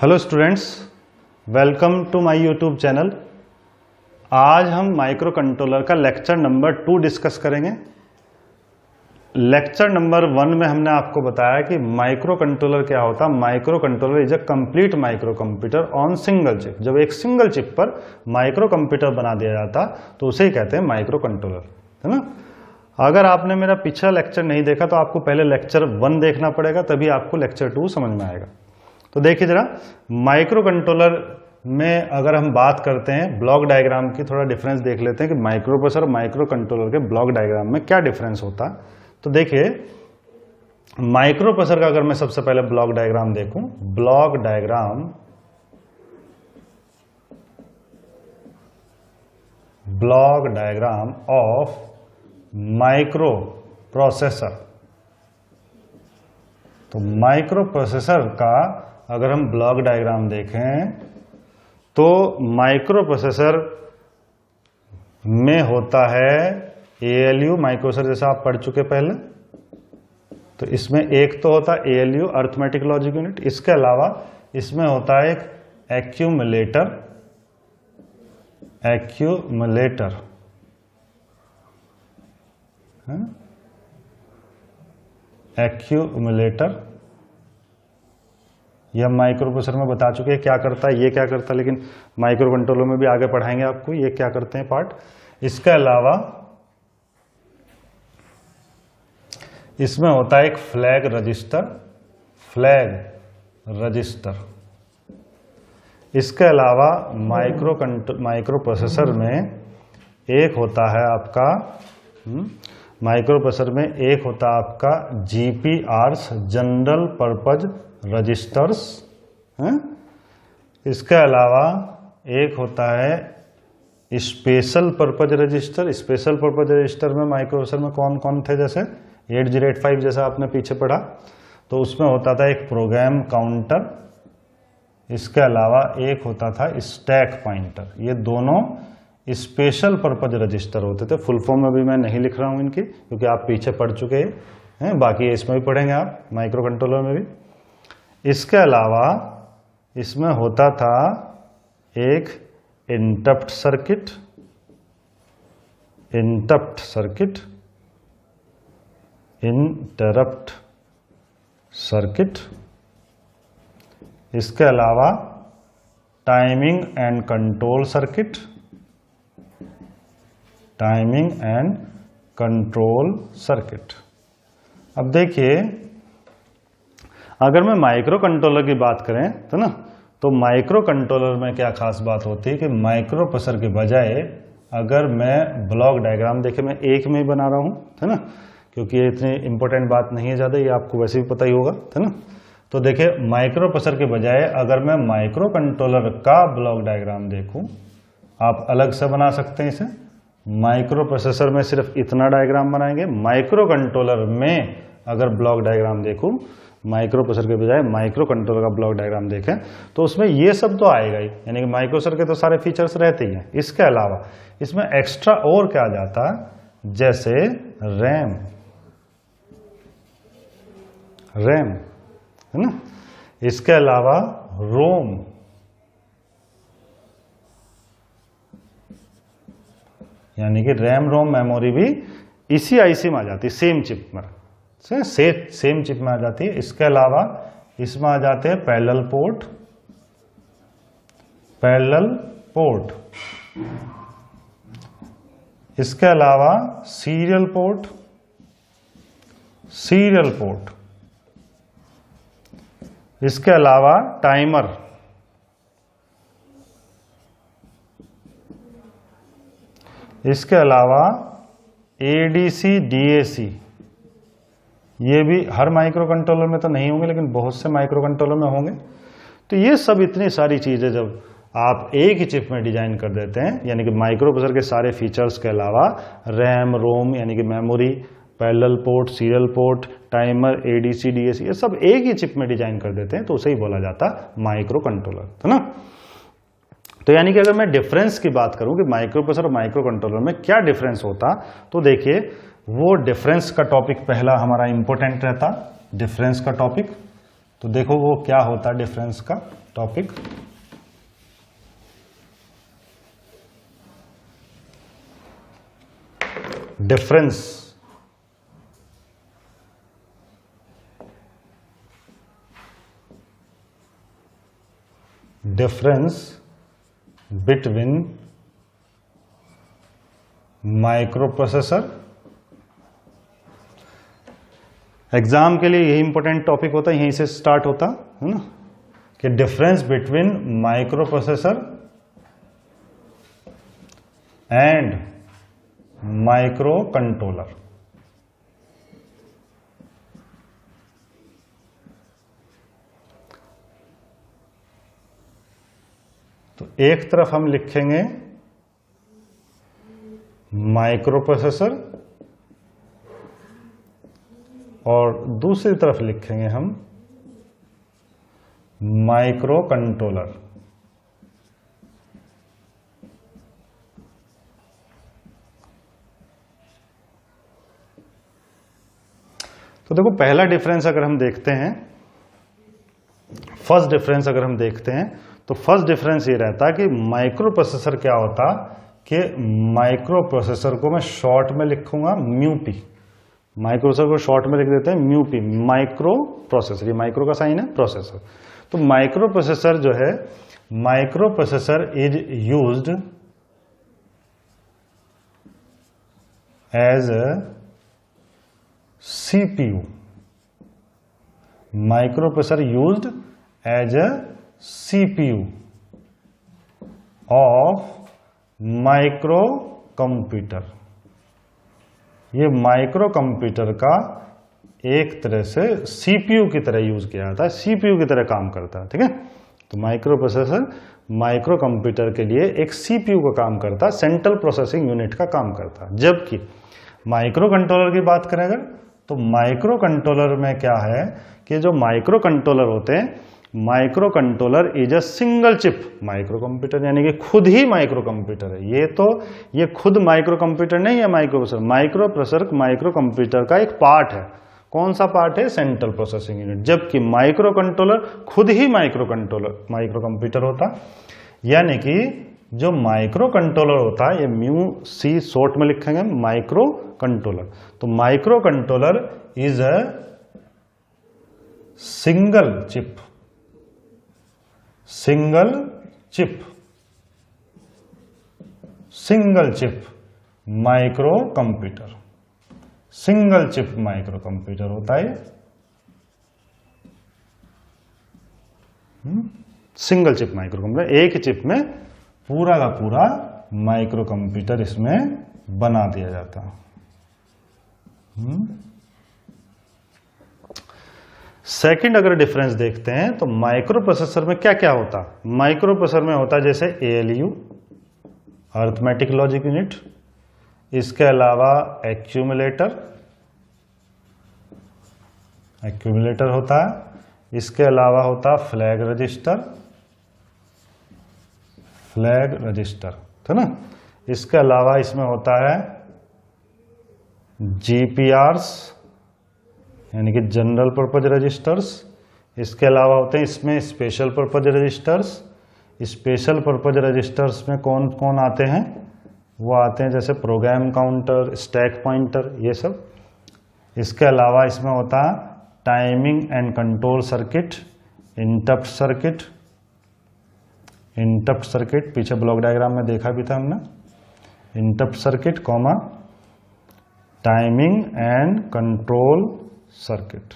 Hello students, welcome to my YouTube channel. आज हम micro controller का लेक्चर नंबर 2 डिस्कस करेंगे। लेक्चर नंबर 1 में हमने आपको बताया कि माइक्रो कंट्रोलर क्या होता है। Micro controller is a complete micro computer on single chip. जब एक सिंगल चिप पर माइक्रो कंप्यूटर बना दिया जाता तो उसे ही कहते हैं माइक्रो कंट्रोलर, है ना। अगर आपने मेरा पिछला लेक्चर नहीं देखा तो आपको पहले लेक्चर 1 देखना पड़ेगा, तभी आपको लेक्चर 2 समझ में आएगा। तो देखिए जरा, माइक्रो कंट्रोलर में अगर हम बात करते हैं ब्लॉक डायग्राम की, थोड़ा डिफरेंस देख लेते हैं कि माइक्रो प्रोसेसर और माइक्रो कंट्रोलर के ब्लॉक डायग्राम में क्या डिफरेंस होता है। तो देखिए, माइक्रो प्रोसेसर का अगर मैं सबसे पहले ब्लॉक डायग्राम देखूं, block diagram of micro processor. तो माइक्रो प्रोसेसर का अगर हम ब्लॉक डायग्राम देखें तो माइक्रो प्रोसेसर में होता है ALU, माइक्रो प्रोसेसर जैसा आप पढ़ चुके पहले। तो इसमें एक तो होता है ALU, अर्थमेटिक लॉजिक यूनिट। इसके अलावा इसमें होता है एक एक्यूमुलेटर। एक्यूमुलेटर यह माइक्रो प्रोसेसर में बता चुके हैं क्या करता है, ये क्या करता है, लेकिन माइक्रो कंट्रोलर में भी आगे पढ़ाएंगे आपको ये क्या करते हैं पार्ट। इसके अलावा इसमें होता है एक फ्लैग रजिस्टर। इसके अलावा माइक्रो प्रोसेसर में एक होता है आपका GPRs, जनरल पर्पज रजिस्टर्स। इसके अलावा एक होता है special purpose register. Special purpose register में माइक्रो प्रोसेसर में कौन कौन थे, जैसे 8085 जैसा आपने पीछे पढ़ा, तो उसमें होता था एक प्रोग्राम काउंटर। इसके अलावा एक होता था स्टैक पॉइंटर। ये दोनों स्पेशल पर्पज रजिस्टर होते थे। फुल फॉर्म में भी मैं नहीं लिख रहा हूं इनकी, क्योंकि आप पीछे पढ़ चुके हैं, बाकी इसमें भी पढ़ेंगे आप माइक्रो कंट्रोलर में भी। इसके अलावा इसमें होता था एक इंटरप्ट सर्किट। इसके अलावा टाइमिंग एंड कंट्रोल सर्किट। अब देखिए, अगर मैं माइक्रो कंट्रोलर की बात करें तो ना, तो माइक्रो कंट्रोलर में क्या खास बात होती है कि माइक्रो प्रोसेसर के बजाय अगर मैं ब्लॉक डायग्राम देखे, मैं एक में ही बना रहा हूं, है ना, क्योंकि ये इतनी इंपॉर्टेंट बात नहीं है ज़्यादा, ये आपको वैसे भी पता ही होगा, है ना। तो देखिए, माइक्रो प्रोसेसर के बजाय अगर मैं माइक्रो कंट्रोलर का ब्लॉक डायग्राम देखूं, आप अलग से बना सकते हैं इसे। माइक्रो प्रोसेसर में सिर्फ इतना डायग्राम बनाएंगे। माइक्रो कंट्रोलर में अगर ब्लॉक डायग्राम देखूं, माइक्रो प्रोसेसर के बजाय माइक्रो कंट्रोलर का ब्लॉक डायग्राम देखें, तो उसमें ये सब तो आएगा ही, यानी कि माइक्रो प्रोसेसर के तो सारे फीचर्स रहते ही हैं। इसके अलावा इसमें एक्स्ट्रा और क्या आ जाता है, जैसे रैम, है ना। इसके अलावा रोम, यानी कि रैम रोम मेमोरी भी इसी IC में आ जाती है, सेम चिप में, सेम चिप में आ जाती है। इसके अलावा इसमें आ जाते हैं पैरेलल पोर्ट। इसके अलावा सीरियल पोर्ट। इसके अलावा टाइमर। इसके अलावा ADC DAC। ये भी हर माइक्रो कंट्रोलर में तो नहीं होंगे, लेकिन बहुत से माइक्रो कंट्रोलर में होंगे। तो ये सब इतनी सारी चीजें जब आप एक ही चिप में डिजाइन कर देते हैं, यानी कि माइक्रो प्रोसेसर के सारे फीचर्स के अलावा रैम रोम, यानी कि memory, parallel port, serial port, timer, ADC DAC, ये सब एक ही चिप में डिजाइन कर देते हैं, तो उसे ही बोला जाता है माइक्रो कंट्रोलर, है ना। तो यानी कि अगर मैं डिफरेंस की बात करूं कि माइक्रो प्रोसेसर और माइक्रो कंट्रोलर में क्या डिफरेंस होता, तो देखिए वो डिफरेंस का टॉपिक पहला हमारा इंपॉर्टेंट रहता, डिफरेंस का टॉपिक। तो देखो वो क्या होता है डिफरेंस का। Topic difference between micro processor. Exam के लिए यही इंपॉर्टेंट टॉपिक होता है, यहीं से स्टार्ट होता है ना, कि difference between micro processor and micro controller. तो एक तरफ हम लिखेंगे माइक्रो प्रोसेसर और दूसरी तरफ लिखेंगे हम माइक्रो कंट्रोलर। तो देखो पहला डिफरेंस अगर हम देखते हैं, फर्स्ट डिफरेंस अगर हम देखते हैं तो फर्स्ट डिफरेंस ये रहता है कि माइक्रो प्रोसेसर क्या होता कि माइक्रो प्रोसेसर को मैं शॉर्ट में लिखूंगा म्यूपी। माइक्रो प्रोसेसर को शॉर्ट में लिख देते हैं म्यूपी, माइक्रो प्रोसेसर। ये माइक्रो का साइन है, प्रोसेसर। तो माइक्रो प्रोसेसर जो है, micro processor is used as a CPU। Micro processor used as a CPU of micro computer. ये माइक्रो कंप्यूटर का एक तरह से CPU की तरह यूज किया जाता है, CPU की तरह काम करता है, ठीक है। तो माइक्रो प्रोसेसर माइक्रो कंप्यूटर के लिए एक CPU का काम करता है, सेंट्रल प्रोसेसिंग यूनिट का काम करता है। जबकि माइक्रो कंट्रोलर की बात करें अगर, तो माइक्रो कंट्रोलर में क्या है कि जो माइक्रो कंट्रोलर होते हैं, micro controller is a single chip micro computer, यानी कि खुद ही माइक्रो कंप्यूटर है। ये खुद माइक्रो कंप्यूटर नहीं है micro processor. Micro processor micro computer का एक पार्ट है। कौन सा पार्ट है? Central processing unit. जबकि माइक्रो कंट्रोलर खुद ही माइक्रो कंप्यूटर होता। यानी कि जो माइक्रो कंट्रोलर होता है, ये म्यू सी शॉर्ट में लिखेंगे माइक्रो कंट्रोलर। तो micro controller is a single chip micro computer. Single chip micro computer होता है। सिंगल चिप माइक्रो कंप्यूटर, एक चिप में पूरा का पूरा माइक्रो कंप्यूटर इसमें बना दिया जाता है। सेकंड अगर डिफरेंस देखते हैं तो माइक्रो प्रोसेसर में क्या क्या होता है। माइक्रो प्रोसेसर में होता है जैसे ALU, अरिथमेटिक लॉजिक यूनिट, इसके अलावा एक्यूमुलेटर होता है। इसके अलावा होता फ्लैग रजिस्टर, है ना। इसके अलावा इसमें होता है GPRs, यानी कि जनरल पर्पज रजिस्टर्स। इसके अलावा होते हैं इसमें special purpose registers. Special purpose registers में कौन कौन आते हैं? वो आते हैं जैसे प्रोग्राम काउंटर, स्टैक पॉइंटर, ये सब। इसके अलावा इसमें होता है timing and control circuit, interrupt circuit, पीछे ब्लॉक डायग्राम में देखा भी था हमने। Interrupt circuit comma timing and control circuit.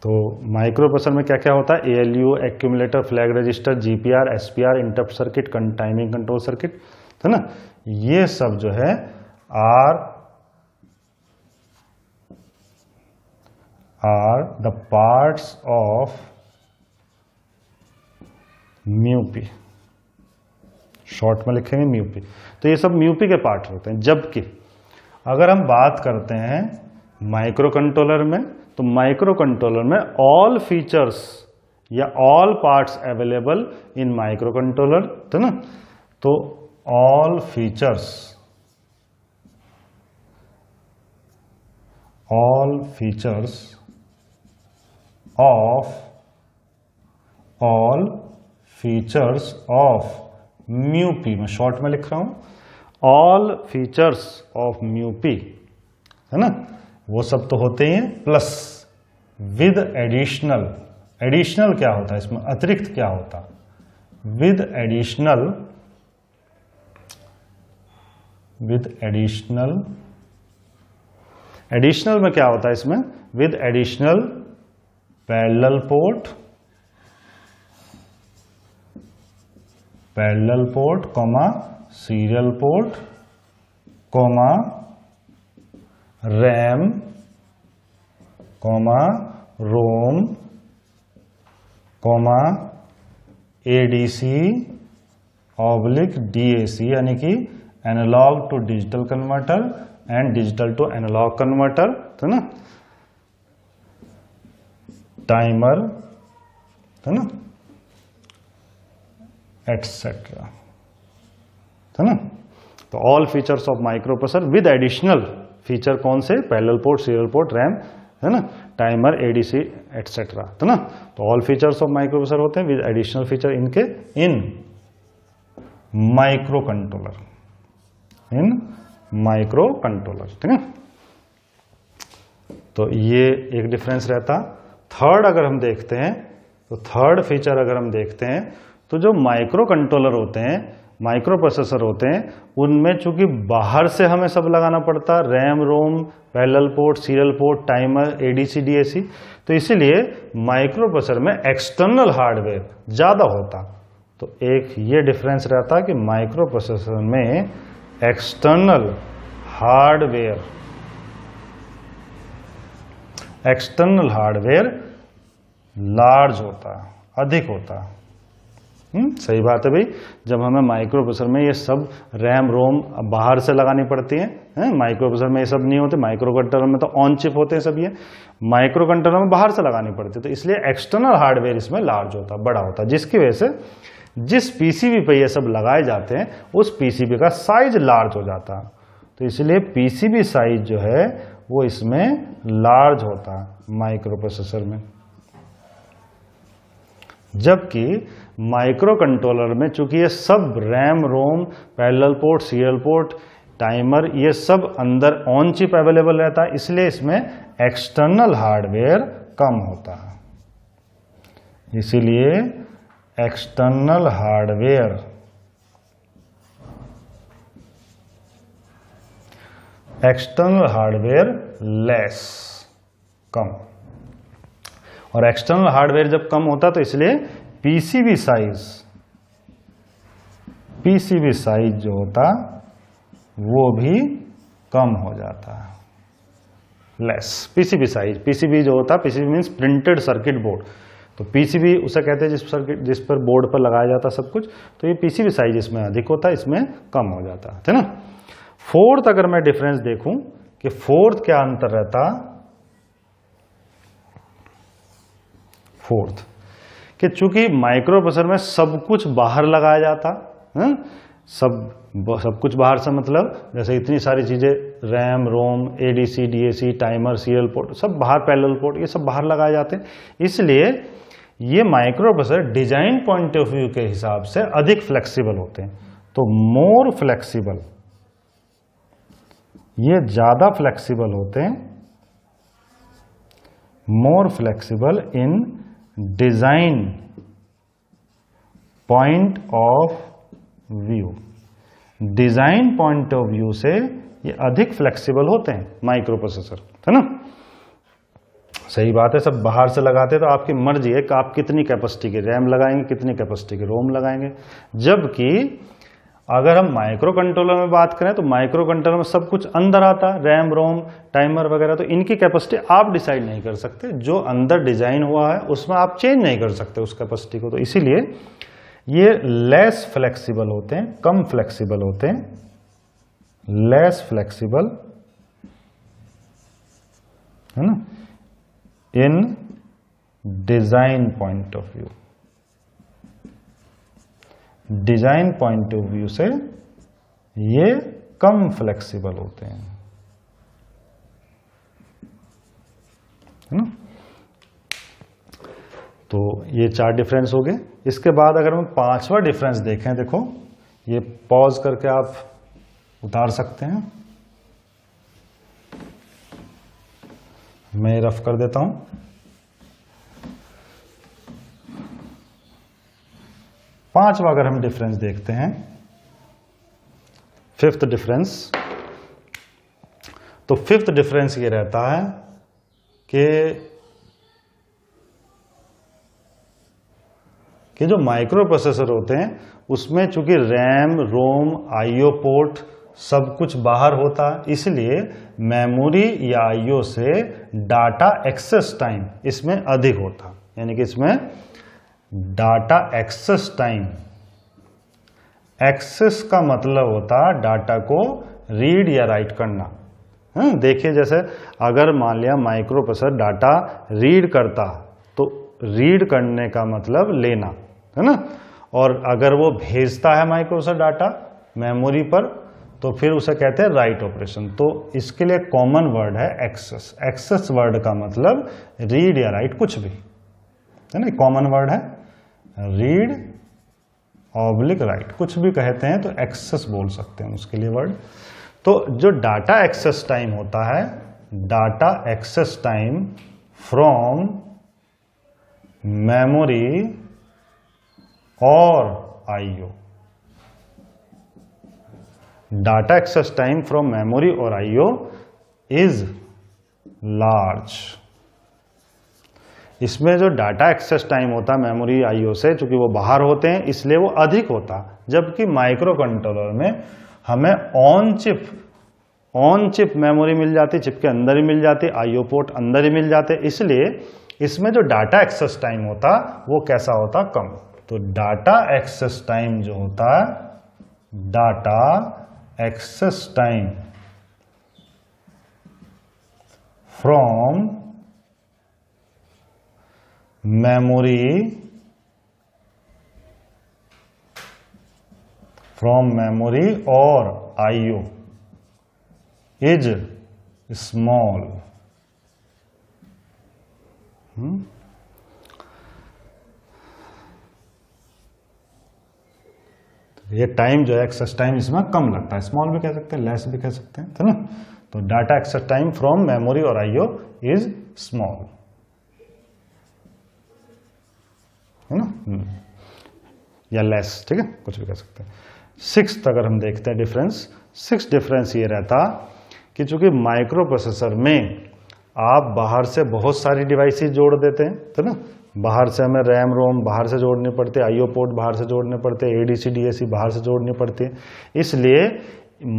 तो माइक्रो प्रोसेसर में क्या क्या होता है? ALU, accumulator, flag register, GPR, SPR, interrupt circuit, timing control circuit, है ना। ये सब जो है are the parts of mu P. Short में लिखेंगे म्यूपी। तो ये सब म्यूपी के पार्ट होते हैं। जबकि अगर हम बात करते हैं माइक्रो कंट्रोलर में, तो माइक्रो कंट्रोलर में ऑल फीचर्स या all parts available in micro controller, है ना। तो all features of all features of mu P, मैं शॉर्ट में लिख रहा हूं, all features of mu P, है ना, वो सब तो होते ही हैं, प्लस विद एडिशनल, एडिशनल क्या होता है इसमें, अतिरिक्त क्या होता, with additional, with additional, additional में क्या होता है इसमें, with additional parallel port, parallel port comma serial port comma RAM comma ROM comma ADC oblique DAC, यानी कि analog to digital converter and digital to analog converter, है ना, timer, है ना, एटसेट्रा, है ना। तो all features of microprocessor with additional feature कौन से, parallel port, serial port, RAM, है ना, टाइमर, एडीसी एटसेट्रा, है ना। तो ऑल फीचर्स ऑफ माइक्रोप्रोसेसर होते हैं विद एडिशनल फीचर इनके इन माइक्रो कंट्रोलर, इन माइक्रो कंट्रोलर, ठीक है। तो ये एक डिफरेंस रहता। थर्ड अगर हम देखते हैं तो थर्ड फीचर अगर हम देखते हैं तो जो माइक्रो कंट्रोलर होते हैं, माइक्रो प्रोसेसर होते हैं, उनमें चूंकि बाहर से हमें सब लगाना पड़ता, RAM, ROM, parallel port, serial port, timer, ADC, DAC, तो इसीलिए माइक्रो प्रोसेसर में एक्सटर्नल हार्डवेयर ज्यादा होता। तो एक ये डिफरेंस रहता कि माइक्रो प्रोसेसर में external hardware, external hardware large होता, अधिक होता। सही बात है भाई, जब हमें माइक्रो प्रोसेसर में ये सब रैम, रोम बाहर से लगानी पड़ती है, माइक्रो प्रोसेसर में ये सब नहीं होते, माइक्रो कंट्रोलर में तो ऑन चिप होते हैं सब, ये माइक्रो कंट्रोलर में बाहर से लगानी पड़ती है, तो इसलिए एक्सटर्नल हार्डवेयर इसमें लार्ज होता, बड़ा होता, जिसकी वजह से जिस पीसीबी पे ये सब लगाए जाते हैं उस पीसीबी का साइज लार्ज हो जाता। तो इसलिए पीसीबी साइज जो है वो इसमें लार्ज होता माइक्रो प्रोसेसर में। जबकि माइक्रो कंट्रोलर में चूंकि ये सब RAM, ROM, parallel port, serial port, timer, ये सब अंदर ऑन चिप अवेलेबल रहता है, इसलिए इसमें एक्सटर्नल हार्डवेयर कम होता है। इसीलिए external hardware, external hardware less, कम, और एक्सटर्नल हार्डवेयर जब कम होता तो इसलिए पीसीबी साइज जो होता वो भी कम हो जाता, लेस पीसीबी साइज। पीसीबी जो होता, PCB means printed circuit board, तो पीसीबी उसे कहते हैं जिस पर बोर्ड पर लगाया जाता सब कुछ, तो ये पीसीबी साइज इसमें अधिक होता, इसमें कम हो जाता है ना। फोर्थ अगर मैं डिफरेंस देखूं कि फोर्थ क्या अंतर रहता, फोर्थ कि चूंकि माइक्रो प्रोसेसर में सब कुछ बाहर लगाया जाता, सब कुछ बाहर से मतलब जैसे इतनी सारी चीजें, RAM, ROM, ADC, DAC, timer, serial port, सब बाहर, पैरेलल पोर्ट, ये सब बाहर लगाए जाते हैं, इसलिए ये micro processor design point of view के हिसाब से अधिक फ्लेक्सिबल होते हैं। तो मोर फ्लेक्सिबल, ये ज्यादा फ्लेक्सिबल होते हैं, more flexible in design point of view, design point of view से ये अधिक फ्लेक्सिबल होते हैं माइक्रो प्रोसेसर, है ना। सही बात है, सब बाहर से लगाते हैं तो आपकी मर्जी है कि आप कितनी कैपेसिटी की रैम लगाएंगे, कितनी कैपेसिटी की रोम लगाएंगे। जबकि अगर हम माइक्रो कंट्रोलर में बात करें तो माइक्रो कंट्रोलर में सब कुछ अंदर आता, रैम, रोम, टाइमर वगैरह, तो इनकी कैपेसिटी आप डिसाइड नहीं कर सकते, जो अंदर डिजाइन हुआ है उसमें आप चेंज नहीं कर सकते उस कैपेसिटी को। तो इसीलिए ये लेस फ्लेक्सिबल होते हैं, कम फ्लेक्सिबल होते हैं, लेस फ्लेक्सिबल, है ना, in design point of view. Design point of view से ये कम फ्लेक्सिबल होते हैं, है ना। तो ये 4 डिफरेंस हो गए। इसके बाद अगर हम 5वां डिफरेंस देखें, देखो ये पॉज करके आप उतार सकते हैं, मैं रफ कर देता हूं। पांचवा अगर हम डिफरेंस देखते हैं, 5th डिफरेंस, तो 5th डिफरेंस ये रहता है कि जो माइक्रो प्रोसेसर होते हैं उसमें चूंकि रैम, रोम, आईओ पोर्ट सब कुछ बाहर होता है, इसलिए मेमोरी या आईओ से डाटा एक्सेस टाइम इसमें अधिक होता। यानी कि इसमें डाटा एक्सेस टाइम, एक्सेस का मतलब होता है डाटा को रीड या राइट करना। देखिए जैसे अगर मान लिया माइक्रो प्रोसेसर डाटा रीड करता तो रीड करने का मतलब लेना है ना, और अगर वो भेजता है माइक्रो प्रोसेसर डाटा मेमोरी पर तो फिर उसे कहते हैं राइट ऑपरेशन। तो इसके लिए कॉमन वर्ड है एक्सेस। एक्सेस वर्ड का मतलब रीड या राइट कुछ भी है ना, कॉमन वर्ड है। रीड ऑब्लिक राइट कुछ भी कहते हैं तो एक्सेस बोल सकते हैं उसके लिए वर्ड। तो जो डाटा एक्सेस टाइम होता है, data access time from memory और IO, data access time from memory और आईओ इज लार्ज। इसमें जो डाटा एक्सेस टाइम होता है मेमोरी आईओ से, चूंकि वो बाहर होते हैं इसलिए वो अधिक होता, जबकि माइक्रो कंट्रोलर में हमें ऑन चिप मेमोरी मिल जाती, चिप के अंदर ही मिल जाती, आईओ पोर्ट अंदर ही मिल जाते, इसलिए इसमें जो डाटा एक्सेस टाइम होता वो कैसा होता, कम। तो डाटा एक्सेस टाइम जो होता है, data access time from memory और आईओ इज स्मॉल। ये टाइम जो है एक्सेस टाइम इसमें कम लगता है, स्मॉल भी कह सकते हैं, लेस भी कह सकते हैं, है ना। तो data access time from memory और आईओ इज स्मॉल, है ना, या लेस, ठीक है, कुछ भी कह सकते हैं। 6th अगर हम देखते हैं डिफरेंस, 6th डिफरेंस ये रहता कि चूंकि माइक्रो प्रोसेसर में आप बाहर से बहुत सारी डिवाइसेस जोड़ देते हैं, तो ना बाहर से हमें रैम रोम बाहर से जोड़ने पड़ते, आईओ पोर्ट बाहर से जोड़ने पड़ते, एडीसी डीएसी बाहर से जोड़नी पड़ती है, इसलिए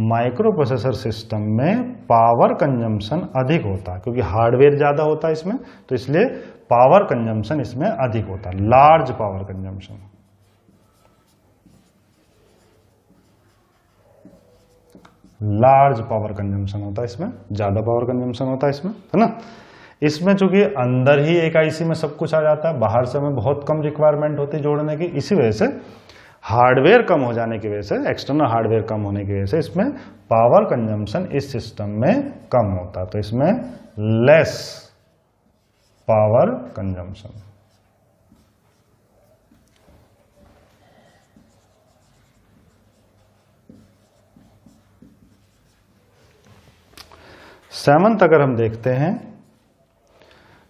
माइक्रो प्रोसेसर सिस्टम में पावर कंजम्पशन अधिक होता है, क्योंकि हार्डवेयर ज्यादा होता है इसमें, तो इसलिए पावर कंजम्पशन इसमें अधिक होता है, large power consumption. Large power consumption होता है इसमें, ज्यादा पावर कंजम्पशन होता है इसमें, है ना। इसमें चूंकि अंदर ही एक आईसी में सब कुछ आ जाता है, बाहर से हमें बहुत कम रिक्वायरमेंट होती है जोड़ने की, इसी वजह से हार्डवेयर कम हो जाने की वजह से, एक्सटर्नल हार्डवेयर कम होने की वजह से इसमें पावर कंजम्पशन इस सिस्टम में कम होता है, तो इसमें लेस पावर कंजम्पशन। सेवंथ अगर हम देखते हैं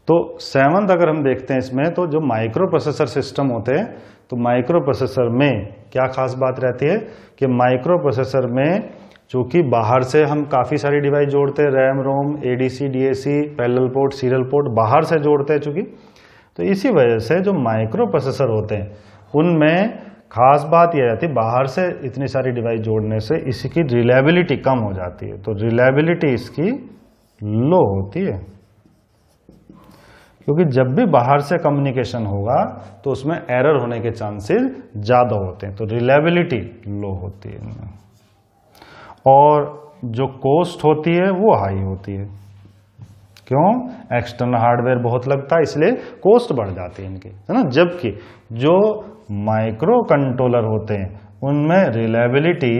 तो सेवंथ अगर हम देखते हैं इसमें, तो जो माइक्रो प्रोसेसर सिस्टम होते हैं, तो माइक्रो प्रोसेसर में क्या खास बात रहती है कि माइक्रो प्रोसेसर में चूंकि बाहर से हम काफ़ी सारी डिवाइस जोड़ते हैं, RAM ROM ADC DAC parallel port serial port बाहर से जोड़ते हैं चूंकि, तो इसी वजह से जो माइक्रो प्रोसेसर होते हैं उनमें खास बात यह रहती है बाहर से इतनी सारी डिवाइस जोड़ने से इसकी रिलायबिलिटी कम हो जाती है, तो रिलायबिलिटी इसकी लो होती है, क्योंकि जब भी बाहर से कम्युनिकेशन होगा तो उसमें एरर होने के चांसेस ज़्यादा होते हैं, तो रिलायबिलिटी लो होती है, और जो कॉस्ट होती है वो हाई होती है। क्यों? एक्सटर्नल हार्डवेयर बहुत लगता है इसलिए कॉस्ट बढ़ जाती है इनकी, है ना। जबकि जो माइक्रो कंट्रोलर होते हैं उनमें रिलायबिलिटी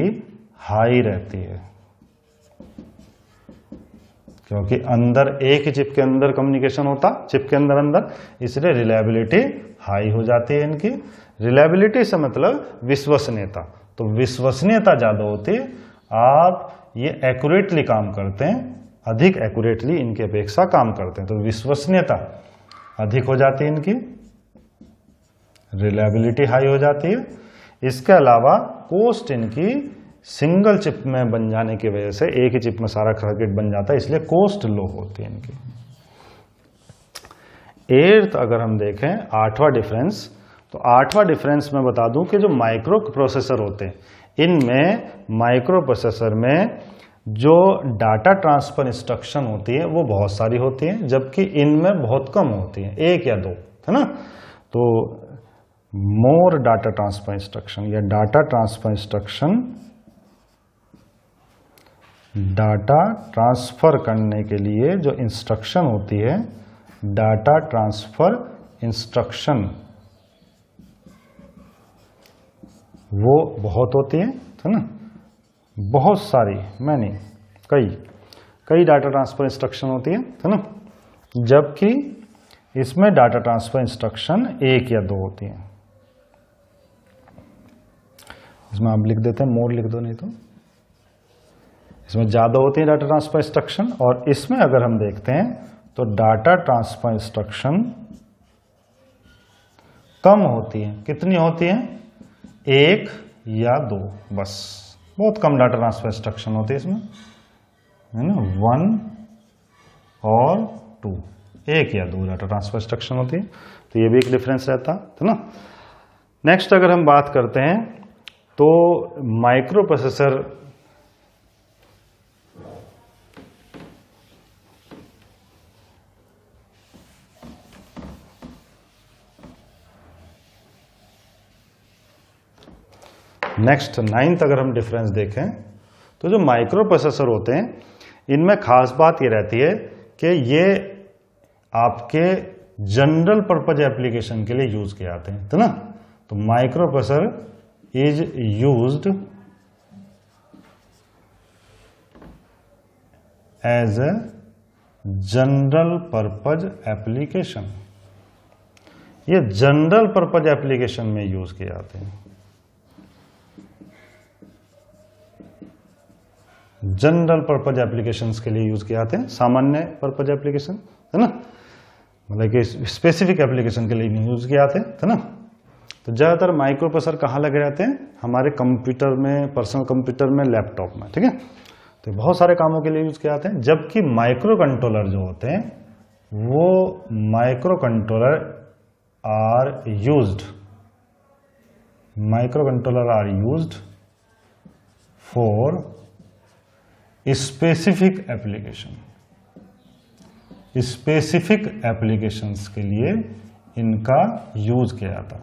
हाई रहती है, क्योंकि अंदर एक ही चिप के अंदर कम्युनिकेशन होता, चिप के अंदर अंदर, इसलिए रिलायबिलिटी हाई हो जाती है इनकी। रिलायबिलिटी से मतलब विश्वसनीयता, तो विश्वसनीयता ज़्यादा होती है, आप ये एक्यूरेटली काम करते हैं, अधिक एक्यूरेटली इनकी अपेक्षा काम करते हैं, तो विश्वसनीयता अधिक हो जाती है इनकी, रिलायबिलिटी हाई हो जाती है। इसके अलावा कॉस्ट इनकी सिंगल चिप में बन जाने की वजह से, एक ही चिप में सारा सर्किट बन जाता है, इसलिए कॉस्ट लो होती है इनकी। 8th अगर हम देखें 8वां डिफरेंस, तो 8वां डिफरेंस मैं बता दूं कि जो माइक्रो प्रोसेसर होते हैं, इनमें माइक्रो प्रोसेसर में जो डाटा ट्रांसफर इंस्ट्रक्शन होती है वो बहुत सारी होती हैं, जबकि इनमें बहुत कम होती हैं, 1 या 2, है ना। तो मोर डाटा ट्रांसफर इंस्ट्रक्शन या data transfer instruction, data transfer करने के लिए जो इंस्ट्रक्शन होती है, डाटा ट्रांसफर इंस्ट्रक्शन वो बहुत होती है ना, बहुत सारी, मैंने कई डाटा ट्रांसफर इंस्ट्रक्शन होती है ना, जबकि इसमें डाटा ट्रांसफर इंस्ट्रक्शन 1 या 2 होती हैं। इसमें आप लिख देते हैं, मोर लिख दो, नहीं तो इसमें ज़्यादा होती है डाटा ट्रांसफर इंस्ट्रक्शन, और इसमें अगर हम देखते हैं तो डाटा ट्रांसफर इंस्ट्रक्शन कम होती है। कितनी होती है? 1 या 2, बस, बहुत कम डाटा ट्रांसफर इंस्ट्रक्शन होती है इसमें, है ना, 1 और 2, 1 या 2 डाटा ट्रांसफर इंस्ट्रक्शन होती है, तो ये भी एक डिफरेंस रहता है ना। नेक्स्ट अगर हम बात करते हैं तो माइक्रो प्रोसेसर नेक्स्ट 9th अगर हम डिफरेंस देखें तो जो माइक्रो प्रोसेसर होते हैं, इनमें खास बात ये रहती है कि ये आपके जनरल पर्पज एप्लीकेशन के लिए यूज किए जाते हैं, तो ना, तो micro processor is used as a general purpose application. ये जनरल पर्पज एप्लीकेशन में यूज किए जाते हैं, जनरल पर्पज एप्लीकेशंस के लिए यूज किए जाते हैं, सामान्य पर्पज एप्लीकेशन, है ना, मतलब कि स्पेसिफिक एप्लीकेशन के लिए नहीं यूज किए जाते हैं, है ना। तो ज्यादातर माइक्रो प्रोसेसर कहाँ लगे रहते हैं? हमारे कंप्यूटर में, पर्सनल कंप्यूटर में, लैपटॉप में, ठीक है, तो बहुत सारे कामों के लिए यूज किए जाते हैं। जबकि माइक्रो कंट्रोलर जो होते हैं वो micro controller are used for specific application, specific applications के लिए इनका यूज किया जाता।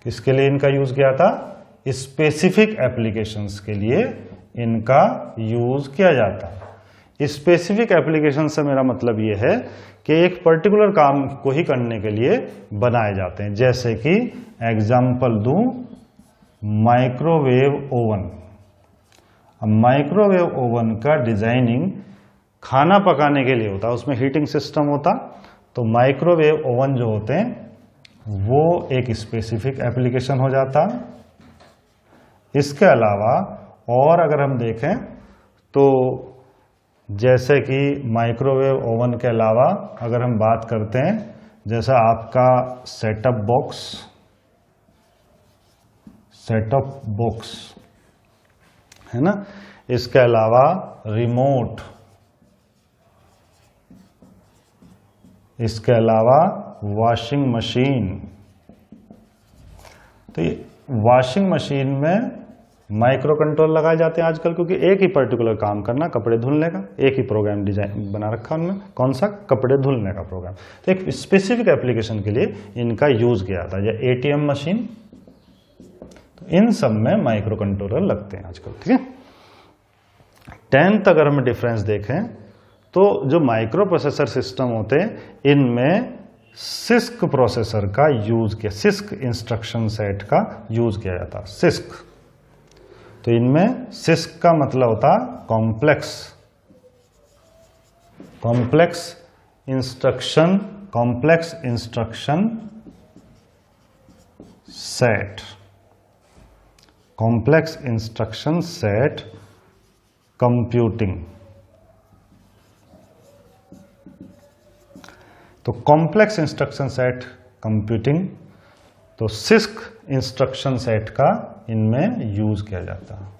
किसके लिए इनका यूज किया था? स्पेसिफिक एप्लीकेशंस के लिए इनका यूज किया जाता है। स्पेसिफिक एप्लीकेशन से मेरा मतलब ये है कि एक पर्टिकुलर काम को ही करने के लिए बनाए जाते हैं। जैसे कि एग्जाम्पल दूं, माइक्रोवेव ओवन। अब माइक्रोवेव ओवन का डिजाइनिंग खाना पकाने के लिए होता है, उसमें हीटिंग सिस्टम होता, तो माइक्रोवेव ओवन जो होते हैं वो एक स्पेसिफिक एप्लीकेशन हो जाता। इसके अलावा और अगर हम देखें तो जैसे कि माइक्रोवेव ओवन के अलावा अगर हम बात करते हैं, जैसा आपका सेटअप बॉक्स है ना, इसके अलावा रिमोट, इसके अलावा वॉशिंग मशीन। तो ये वॉशिंग मशीन में माइक्रो कंट्रोल लगाए जाते हैं आजकल, क्योंकि एक ही पर्टिकुलर काम करना, कपड़े धुलने का, एक ही प्रोग्राम डिजाइन बना रखा उनमें, कौन सा? कपड़े धुलने का प्रोग्राम। तो एक स्पेसिफिक एप्लीकेशन के लिए इनका यूज किया जाता है, या एटीएम मशीन, तो इन सब में माइक्रो कंट्रोलर लगते हैं आजकल, ठीक है। 10th अगर हम डिफरेंस देखें तो जो माइक्रो प्रोसेसर सिस्टम होते हैं इनमें सिस्क प्रोसेसर का यूज किया, सिस्क इंस्ट्रक्शन सेट का यूज किया जाता। सिस्क, तो इनमें सिस्क का मतलब होता complex complex instruction set, complex instruction set computing. तो कॉम्प्लेक्स इंस्ट्रक्शन सेट कंप्यूटिंग, तो सिस्क इंस्ट्रक्शन सेट का इनमें यूज किया जाता है।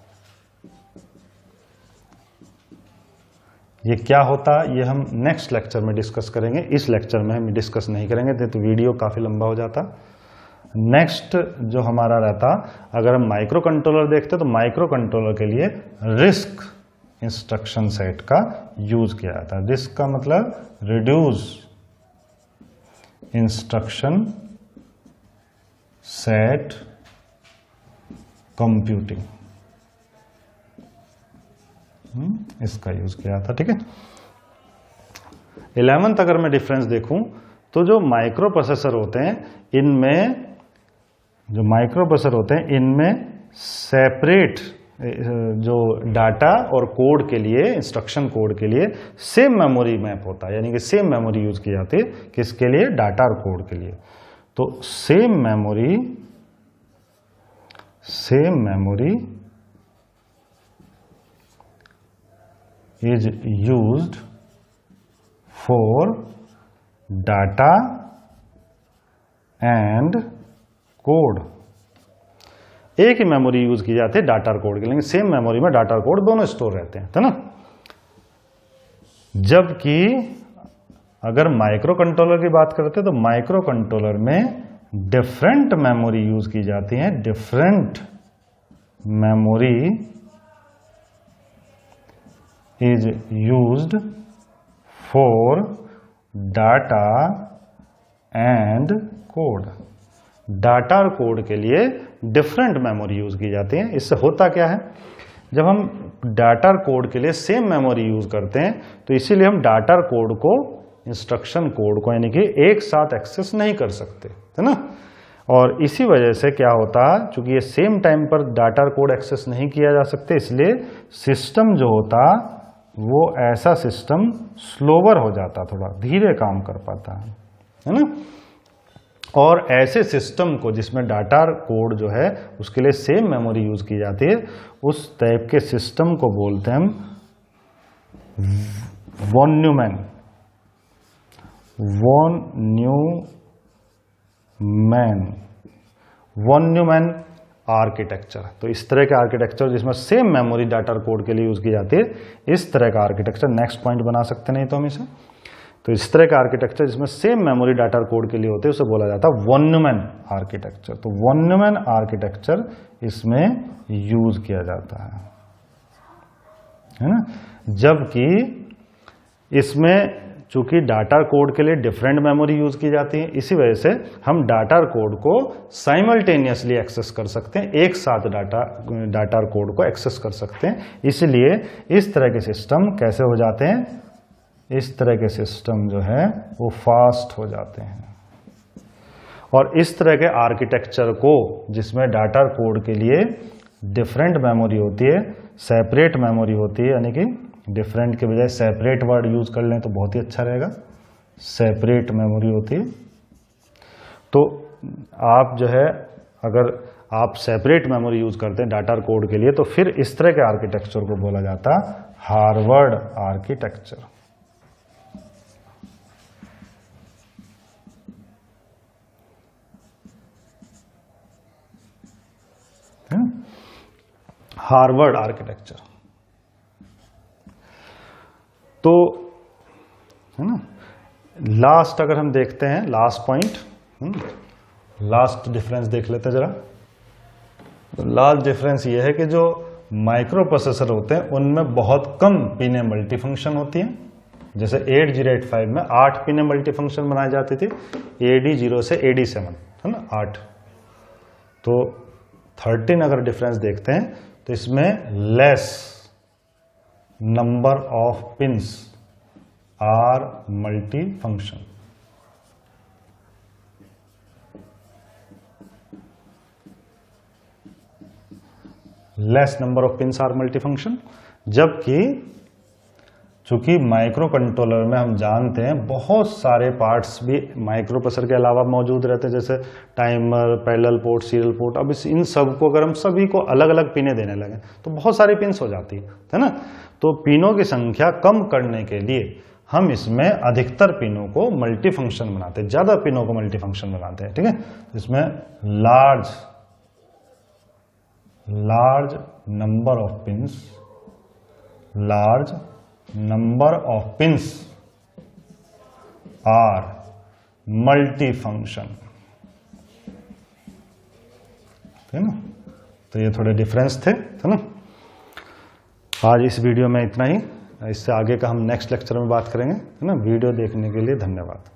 ये क्या होता ये हम नेक्स्ट लेक्चर में डिस्कस करेंगे, इस लेक्चर में हम डिस्कस नहीं करेंगे तो वीडियो काफी लंबा हो जाता। नेक्स्ट जो हमारा रहता, अगर हम माइक्रो कंट्रोलर देखते तो माइक्रो कंट्रोलर के लिए रिस्क इंस्ट्रक्शन सेट का यूज किया जाता है। रिस्क का मतलब रिड्यूस इंस्ट्रक्शन सेट कंप्यूटिंग, इसका यूज किया था। ठीक है, 11th अगर मैं डिफरेंस देखूं तो जो माइक्रो प्रोसेसर होते हैं इनमें सेपरेट जो डाटा और कोड के लिए, इंस्ट्रक्शन कोड के लिए सेम मेमोरी मैप होता है, यानी कि सेम मेमोरी यूज की जाती है। किसके लिए? डाटा और कोड के लिए। तो same memory is used for data and code। एक ही मेमोरी यूज की जाती है डाटा और कोड के लिए, लेकिन सेम मेमोरी में डाटा और कोड दोनों स्टोर रहते हैं, है ना। जबकि अगर माइक्रो कंट्रोलर की बात करते हैं तो माइक्रो कंट्रोलर में डिफरेंट मेमोरी यूज की जाती है। Different memory is used for data and code। Data और कोड के लिए डिफरेंट मेमोरी यूज की जाती है। इससे होता क्या है, जब हम डाटा और कोड के लिए सेम मेमोरी यूज करते हैं तो इसीलिए हम डाटा और कोड को, इंस्ट्रक्शन कोड को यानी कि एक साथ एक्सेस नहीं कर सकते, है ना। और इसी वजह से क्या होता, चूंकि ये सेम टाइम पर डाटा और कोड एक्सेस नहीं किया जा सकते, इसलिए सिस्टम जो होता वो ऐसा सिस्टम स्लोवर हो जाता, थोड़ा धीरे काम कर पाता है ना। और ऐसे सिस्टम को जिसमें डाटा कोड जो है उसके लिए सेम मेमोरी यूज की जाती है, उस टाइप के सिस्टम को बोलते हैं हम वॉन न्यूमैन आर्किटेक्चर। तो इस तरह के आर्किटेक्चर जिसमें सेम मेमोरी डाटा और कोड के लिए यूज की जाती है, इस तरह का आर्किटेक्चर नेक्स्ट पॉइंट बना सकते नहीं तो हम इसे। तो इस तरह का आर्किटेक्चर जिसमें सेम मेमोरी डाटा और कोड के लिए होते हैं उसे बोला जाता है वॉन न्यूमैन आर्किटेक्चर। तो वॉन न्यूमैन आर्किटेक्चर इसमें यूज किया जाता है ना। जबकि इसमें चूंकि डाटा कोड के लिए डिफरेंट मेमोरी यूज की जाती है, इसी वजह से हम डाटा कोड को साइमल्टेनियसली एक्सेस कर सकते हैं, एक साथ डाटा कोड को एक्सेस कर सकते हैं। इसलिए इस तरह के सिस्टम कैसे हो जाते हैं, इस तरह के सिस्टम जो है वो फास्ट हो जाते हैं। और इस तरह के आर्किटेक्चर को जिसमें डाटा कोड के लिए डिफरेंट मेमोरी होती है, सेपरेट मेमोरी होती है, यानी कि डिफरेंट के बजाय सेपरेट वर्ड यूज कर लें तो बहुत ही अच्छा रहेगा, सेपरेट मेमोरी होती है। तो आप जो है अगर आप सेपरेट मेमोरी यूज करते हैं डाटा कोड के लिए तो फिर इस तरह के आर्किटेक्चर को बोला जाता हार्वर्ड आर्किटेक्चर। Harvard architecture. तो है ना, लास्ट अगर हम देखते हैं लास्ट पॉइंट, लास्ट डिफरेंस देख लेते हैं जरा। तो लास्ट डिफरेंस ये है कि जो माइक्रो प्रोसेसर होते हैं उनमें बहुत कम पिनें मल्टीफंक्शन होती हैं। जैसे 8085 में 8 पिनें मल्टीफंक्शन बनाई जाती थी, AD0 से AD7, है ना 8। तो 13 अगर डिफरेंस देखते हैं तो इसमें less number of pins are multifunction. Less number of pins are multifunction, जबकि चूंकि माइक्रो कंट्रोलर में हम जानते हैं बहुत सारे पार्ट्स भी माइक्रो प्रोसेसर के अलावा मौजूद रहते हैं, जैसे timer, parallel port, serial port. अब इन सब को अगर हम सभी को अलग अलग पिनें देने लगे तो बहुत सारी पिन्स हो जाती है ना। तो पिनों की संख्या कम करने के लिए हम इसमें अधिकतर पिनों को मल्टी फंक्शन बनाते हैं, ज्यादा पिनों को मल्टी फंक्शन बनाते हैं, ठीक है। इसमें large number of pins are multi function, है ना। तो ये थोड़े डिफरेंस थे, है ना। आज इस वीडियो में इतना ही, इससे आगे का हम नेक्स्ट लेक्चर में बात करेंगे, है ना। वीडियो देखने के लिए धन्यवाद।